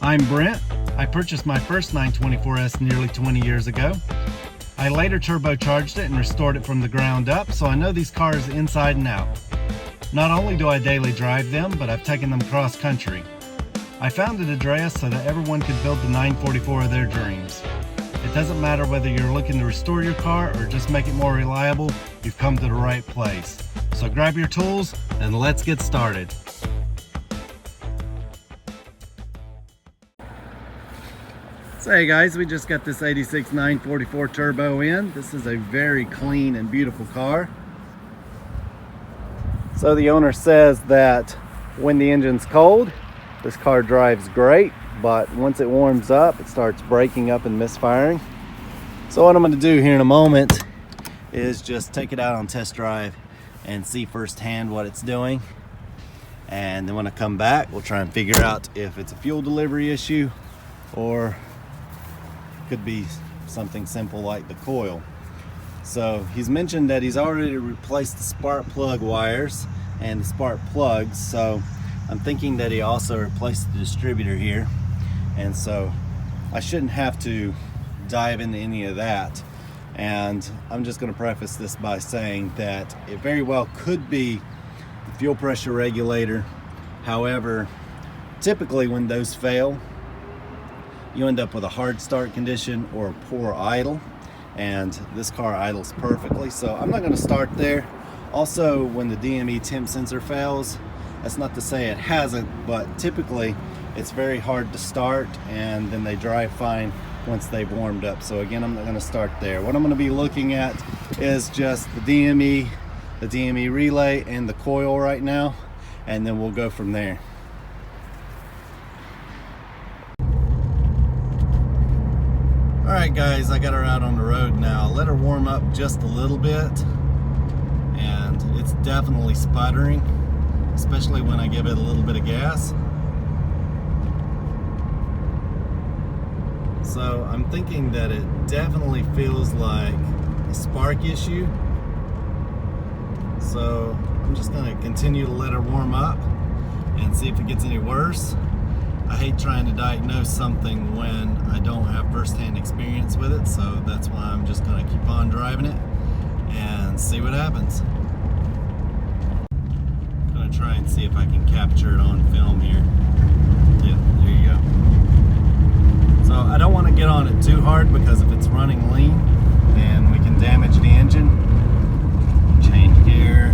I'm Brent. I purchased my first 924S nearly 20 years ago. I later turbocharged it and restored it from the ground up, so I know these cars inside and out. Not only do I daily drive them, but I've taken them cross country. I founded Andreas so that everyone could build the 944 of their dreams. It doesn't matter whether you're looking to restore your car or just make it more reliable, you've come to the right place. So grab your tools and let's get started. So hey guys, we just got this 86 944 turbo in. This is a very clean and beautiful car. So the owner says that when the engine's cold, this car drives great, but once it warms up, it starts breaking up and misfiring. So what I'm going to do here in a moment is just take it out on test drive and see firsthand what it's doing. And then when I come back, we'll try and figure out if it's a fuel delivery issue or could be something simple like the coil. So he's mentioned that he's already replaced the spark plug wires and the spark plugs, so I'm thinking that he also replaced the distributor here, and so I shouldn't have to dive into any of that. And I'm just going to preface this by saying that it very well could be the fuel pressure regulator. However, typically when those fail, you end up with a hard start condition or a poor idle, and this car idles perfectly, so I'm not going to start there. Also, when the DME temp sensor fails, that's not to say it hasn't, but typically it's very hard to start and then they drive fine once they've warmed up. So again, I'm not going to start there. What I'm going to be looking at is just the DME relay and the coil right now, and then we'll go from there. Alright guys, I got her out on the road now. Let her warm up just a little bit, and it's definitely sputtering, especially when I give it a little bit of gas. So I'm thinking that it definitely feels like a spark issue. So I'm just going to continue to let her warm up and see if it gets any worse. I hate trying to diagnose something when I don't have first-hand experience with it, so that's why I'm just going to keep on driving it and see what happens. I'm going to try and see if I can capture it on film here. Yeah, there you go. So I don't want to get on it too hard, because if it's running lean, then we can damage the engine. Change gear.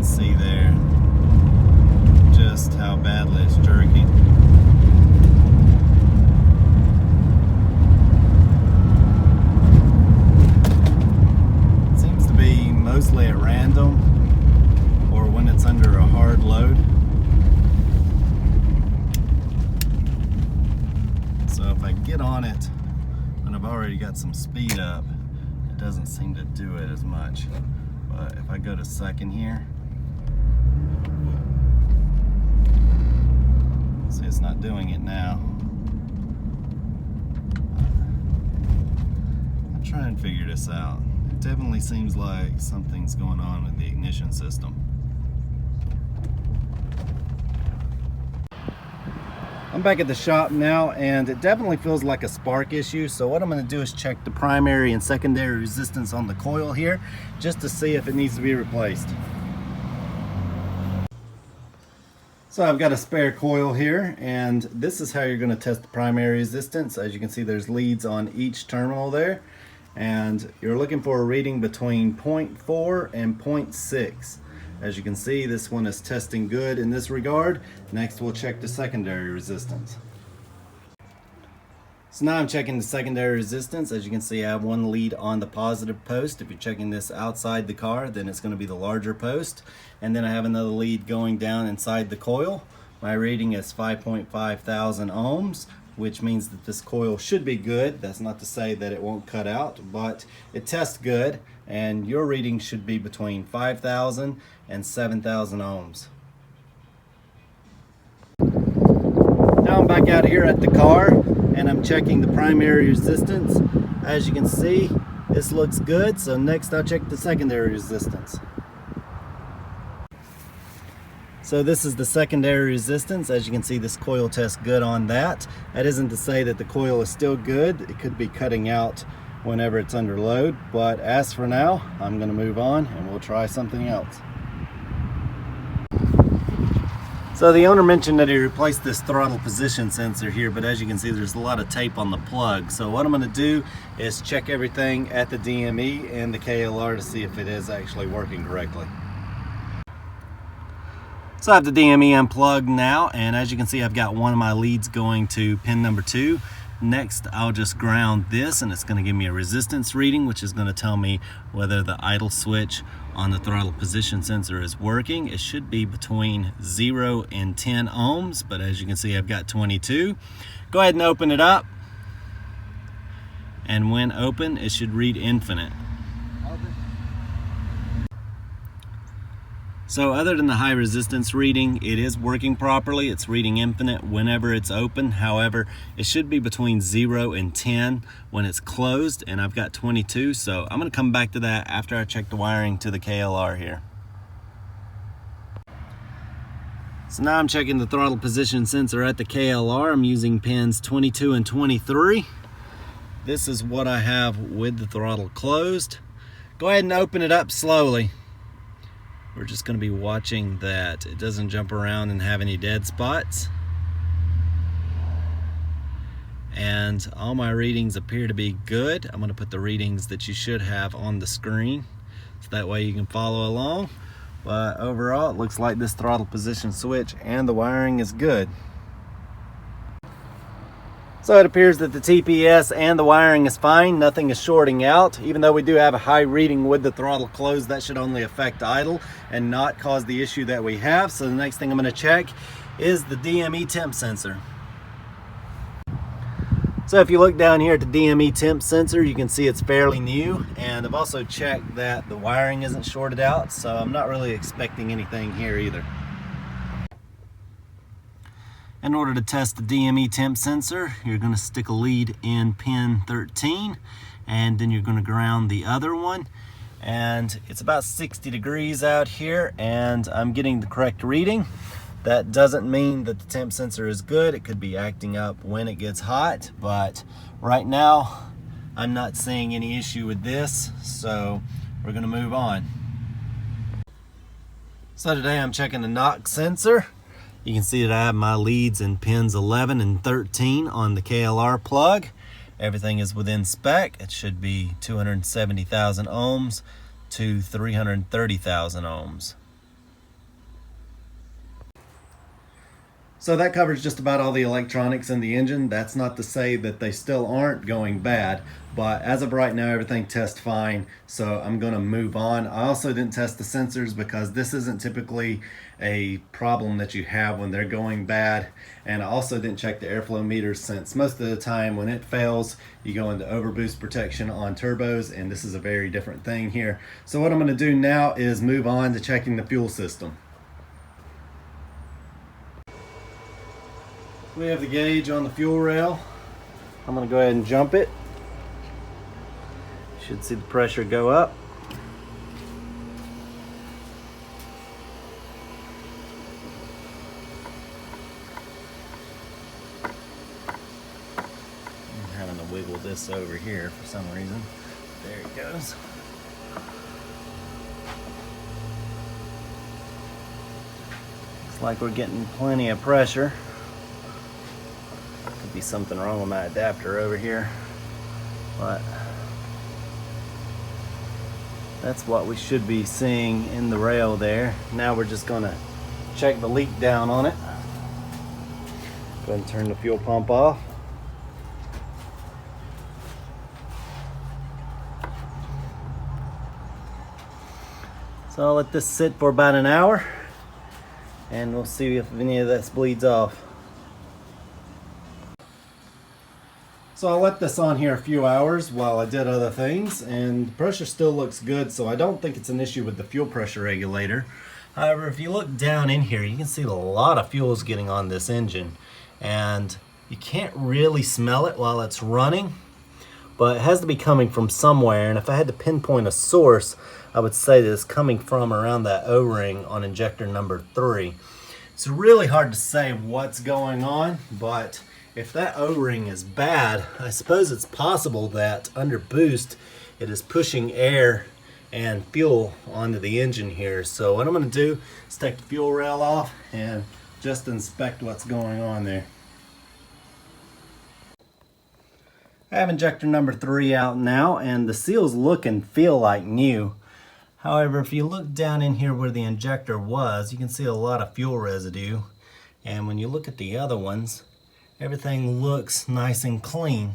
See there just how badly it's jerking. It seems to be mostly at random or when it's under a hard load. So if I get on it and I've already got some speed up, it doesn't seem to do it as much. But if I go to second here, see, it's not doing it now. I'll try and figure this out. It definitely seems like something's going on with the ignition system. I'm back at the shop now, and it definitely feels like a spark issue. So what I'm going to do is check the primary and secondary resistance on the coil here, just to see if it needs to be replaced. So I've got a spare coil here, and this is how you're going to test the primary resistance. As you can see, there's leads on each terminal there, and you're looking for a reading between 0.4 and 0.6. As you can see, this one is testing good in this regard. Next, we'll check the secondary resistance. So now I'm checking the secondary resistance. As you can see, I have one lead on the positive post. If you're checking this outside the car, then it's going to be the larger post. And then I have another lead going down inside the coil. My reading is 5.5 thousand ohms, which means that this coil should be good. That's not to say that it won't cut out, but it tests good, and your reading should be between 5,000 and 7,000 ohms. Now I'm back out here at the car, and I'm checking the primary resistance. As you can see, This looks good, so next I'll check the secondary resistance. So this is the secondary resistance. As you can see, this coil tests good on that. That isn't to say that the coil is still good. It could be cutting out whenever it's under load, but as for now, I'm going to move on and we'll try something else. So the owner mentioned that he replaced this throttle position sensor here, but as you can see, there's a lot of tape on the plug. So what I'm going to do is check everything at the DME and the KLR to see if it is actually working correctly. So I have the DME unplugged now, and as you can see, I've got one of my leads going to pin number 2. Next, I'll just ground this, and it's going to give me a resistance reading, which is going to tell me whether the idle switch on the throttle position sensor is working. It should be between 0 and 10 ohms, but as you can see, I've got 22. Go ahead and open it up, and when open, it should read infinite. So other than the high resistance reading, it is working properly. It's reading infinite whenever it's open. However, it should be between 0 and 10 when it's closed, and I've got 22. So I'm going to come back to that after I check the wiring to the KLR here. So now I'm checking the throttle position sensor at the KLR. I'm using pins 22 and 23. This is what I have with the throttle closed. Go ahead and open it up slowly. We're just going to be watching that it doesn't jump around and have any dead spots. And all my readings appear to be good. I'm going to put the readings that you should have on the screen, so that way you can follow along. But overall, it looks like this throttle position switch and the wiring is good. So it appears that the TPS and the wiring is fine. Nothing is shorting out. Even though we do have a high reading with the throttle closed, that should only affect idle and not cause the issue that we have. So the next thing I'm going to check is the DME temp sensor. So if you look down here at the DME temp sensor, you can see it's fairly new, and I've also checked that the wiring isn't shorted out, so I'm not really expecting anything here either. In order to test the DME temp sensor, you're going to stick a lead in pin 13, and then you're going to ground the other one. And it's about 60 degrees out here, and I'm getting the correct reading. That doesn't mean that the temp sensor is good. It could be acting up when it gets hot, but right now I'm not seeing any issue with this, so we're going to move on. So today I'm checking the knock sensor. You can see that I have my leads in pins 11 and 13 on the KLR plug. Everything is within spec. It should be 270,000 ohms to 330,000 ohms. So that covers just about all the electronics in the engine. That's not to say that they still aren't going bad, but as of right now, everything tests fine, so I'm gonna move on. I also didn't test the sensors because this isn't typically a problem that you have when they're going bad, and I also didn't check the airflow meters, since most of the time when it fails, you go into overboost protection on turbos, and this is a very different thing here. So what I'm gonna do now is move on to checking the fuel system. We have the gauge on the fuel rail. I'm going to go ahead and jump it. Should see the pressure go up. I'm having to wiggle this over here for some reason. There it goes. Looks like we're getting plenty of pressure. Could be something wrong with my adapter over here, but that's what we should be seeing in the rail there. Now we're just going to check the leak down on it. Go ahead and turn the fuel pump off. So I'll let this sit for about an hour, and we'll see if any of this bleeds off. So I left this on here a few hours while I did other things, and the pressure still looks good, so I don't think it's an issue with the fuel pressure regulator. However, if you look down in here, you can see a lot of fuel is getting on this engine, and you can't really smell it while it's running. but it has to be coming from somewhere. And if I had to pinpoint a source, I would say that it's coming from around that O-ring on injector number 3. It's really hard to say what's going on, but if that O-ring is bad, I suppose it's possible that under boost, it is pushing air and fuel onto the engine here. So what I'm going to do is take the fuel rail off and just inspect what's going on there. I have injector number 3 out now, and the seals look and feel like new. However, if you look down in here where the injector was, you can see a lot of fuel residue. And when you look at the other ones, everything looks nice and clean.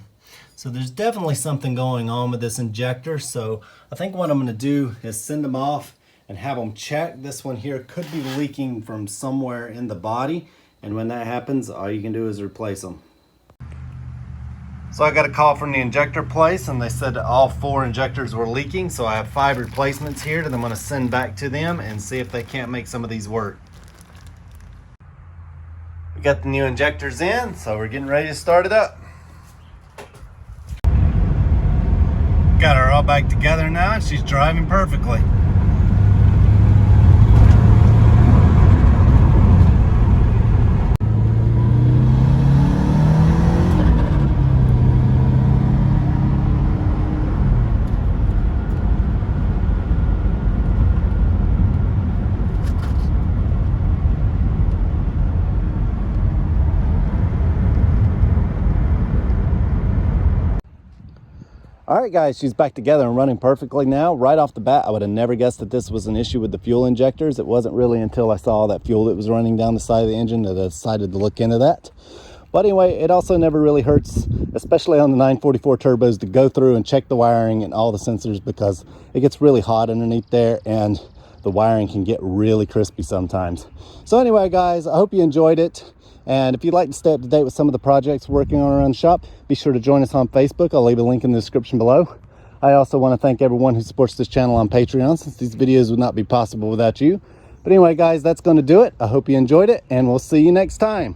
So there's definitely something going on with this injector. So I think what I'm going to do is send them off and have them check. This one here could be leaking from somewhere in the body. And when that happens, all you can do is replace them. So I got a call from the injector place, and they said that all 4 injectors were leaking. So I have 5 replacements here that I'm going to send back to them and see if they can't make some of these work. We got the new injectors in, so we're getting ready to start it up. Got her all back together now, and she's driving perfectly. All right, guys, she's back together and running perfectly now. Right off the bat, I would have never guessed that this was an issue with the fuel injectors. It wasn't really until I saw that fuel that was running down the side of the engine that I decided to look into that. But anyway, it also never really hurts, especially on the 944 turbos, to go through and check the wiring and all the sensors, because it gets really hot underneath there and the wiring can get really crispy sometimes. So anyway, guys, I hope you enjoyed it. And if you'd like to stay up to date with some of the projects we're working on around the shop, be sure to join us on Facebook. I'll leave a link in the description below. I also want to thank everyone who supports this channel on Patreon, since these videos would not be possible without you. But anyway, guys, that's going to do it. I hope you enjoyed it, and we'll see you next time.